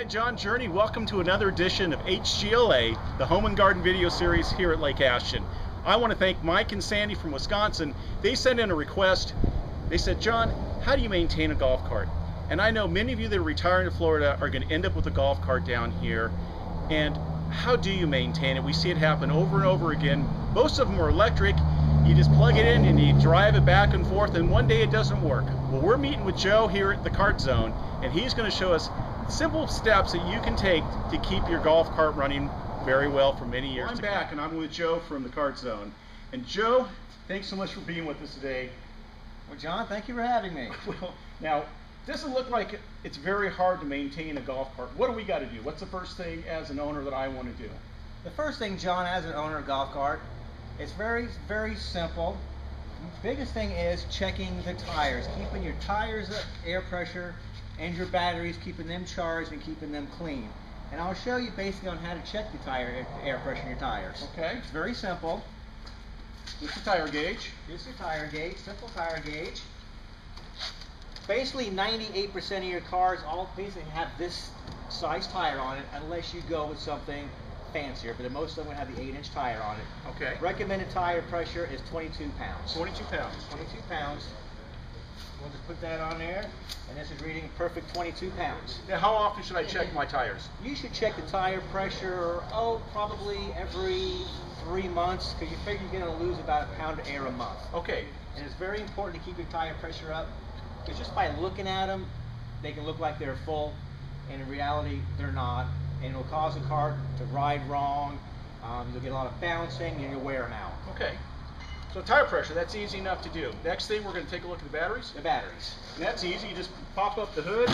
Hi, John Journey. Welcome to another edition of HGLA, the Home and Garden video series here at Lake Ashton. I want to thank Mike and Sandy from Wisconsin. They sent in a request. They said, John, how do you maintain a golf cart? And I know many of you that are retiring to Florida are going to end up with a golf cart down here. And how do you maintain it? We see it happen over and over again. Most of them are electric. You just plug it in and you drive it back and forth, and one day it doesn't work. Well, we're meeting with Joe here at the Cart Zone, and he's going to show us simple steps that you can take to keep your golf cart running very well for many years. I'm back and I'm with Joe from the Cart Zone. And Joe, thanks so much for being with us today. Well, John, thank you for having me. Well, now, doesn't look like it's very hard to maintain a golf cart. What do we got to do? What's the first thing as an owner that I want to do? The first thing, John, as an owner of a golf cart, it's very, very simple. The biggest thing is checking the tires, keeping your tires up, air pressure, and your batteries, keeping them charged and keeping them clean. And I'll show you basically on how to check the air pressure in your tires. Okay. It's very simple. Just a tire gauge. Just a tire gauge, simple tire gauge. Basically 98% of your cars all basically have this size tire on it, unless you go with something fancier, but most of them have the 8-inch tire on it. Okay. Recommended tire pressure is 22 pounds. 22 pounds. 22 pounds. We'll just put that on there, and this is reading a perfect 22 pounds. Now, how often should I check my tires? You should check the tire pressure, probably every 3 months, because you figure you're going to lose about a pound of air a month. Okay. And it's very important to keep your tire pressure up, because just by looking at them, they can look like they're full, and in reality, they're not. And it'll cause the cart to ride wrong. You'll get a lot of bouncing, and you'll wear them out. Okay. So tire pressure, that's easy enough to do. Next thing, we're going to take a look at the batteries. The batteries. And that's easy. You just pop up the hood,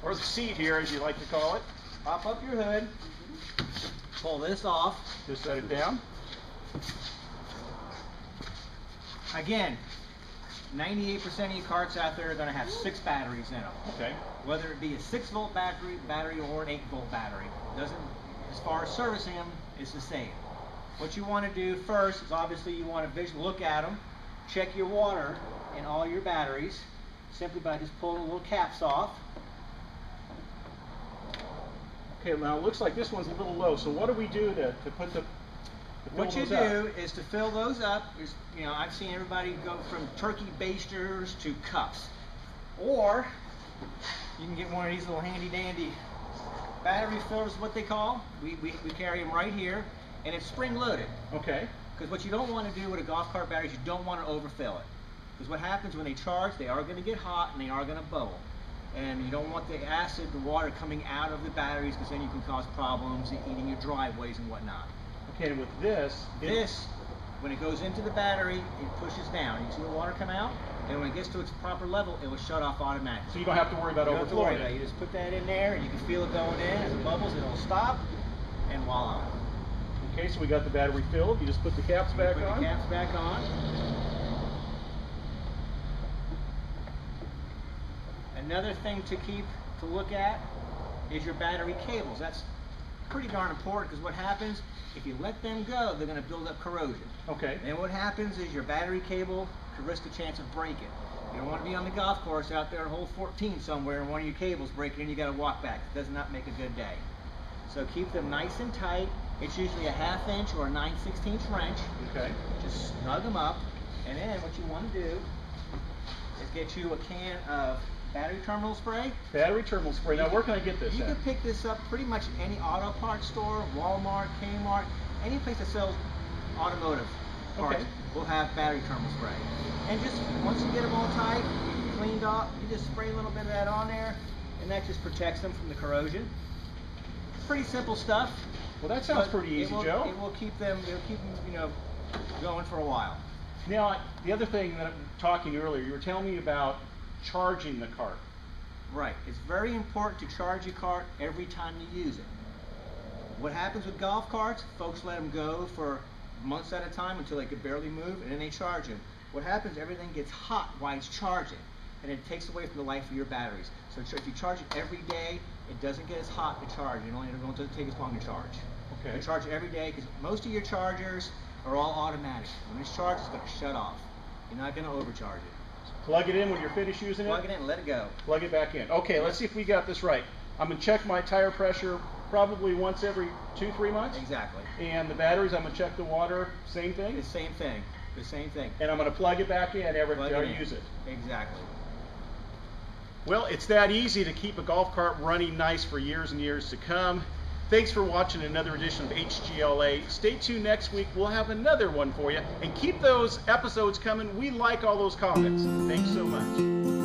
or the seat here, as you like to call it. Pop up your hood. Pull this off. Just set it down. Again, 98% of your carts out there are going to have 6 batteries in them. Okay. Whether it be a 6-volt battery or an 8-volt battery. Doesn't, as far as servicing them, it's the same. What you want to do first is obviously you want to visually look at them, check your water in all your batteries, simply by just pulling the little caps off. Okay, now it looks like this one's a little low, so what do we do to put the What you do is to fill those up, you know, I've seen everybody go from turkey basters to cups. Or you can get one of these little handy dandy battery fillers, what they call. We carry them right here, and it's spring loaded. Okay. Because what you don't want to do with a golf cart battery is you don't want to overfill it. Because what happens when they charge, they are going to get hot and they are going to bubble. And you don't want the acid, the water coming out of the batteries, because then you can cause problems eating your driveways and whatnot. Okay, and with this, when it goes into the battery, it pushes down. You see the water come out, and when it gets to its proper level, it will shut off automatically. So you don't have to worry about overflowing it. You just put that in there, and you can feel it going in. As it bubbles, it'll stop, and voila. Okay, so we got the battery filled. You just put the caps back on. Put the caps back on. Another thing to look at is your battery cables. That's pretty darn important, because what happens if you let them go, they're going to build up corrosion. Okay. Then what happens is your battery cable could risk a chance of breaking. You don't want to be on the golf course out there at hole 14 somewhere and one of your cables breaking and you got to walk back. It does not make a good day. So keep them nice and tight. It's usually a 1/2 inch or a 9/16 wrench. Okay. Just snug them up, and then what you want to do is get you a can of battery terminal spray. Battery terminal spray. Now, where can I get this? You can pick this up pretty much any auto parts store, Walmart, Kmart, any place that sells automotive parts will have battery terminal spray. And just once you get them all tight, cleaned off, you just spray a little bit of that on there, and that just protects them from the corrosion. Pretty simple stuff. Well, that sounds pretty easy, Joe. It will keep them, you know, going for a while. Now, the other thing that I'm talking earlier, you were telling me about charging the cart. Right. It's very important to charge your cart every time you use it. What happens with golf carts, folks let them go for months at a time until they could barely move, and then they charge them. What happens, everything gets hot while it's charging, and it takes away from the life of your batteries. So if you charge it every day, it doesn't get as hot to charge. It doesn't take as long to charge. Okay. You charge it every day, because most of your chargers are all automatic. When it's charged, it's going to shut off. You're not going to overcharge it. Plug it in when you're finished using it? Plug it in and let it go. Plug it back in. Okay, let's see if we got this right. I'm going to check my tire pressure probably once every 2-3 months. Exactly. And the batteries, I'm going to check the water, same thing? The same thing. The same thing. And I'm going to plug it back in every time I use it. Exactly. Well, it's that easy to keep a golf cart running nice for years and years to come. Thanks for watching another edition of HGLA. Stay tuned next week. We'll have another one for you. And keep those episodes coming. We like all those comments. Thanks so much.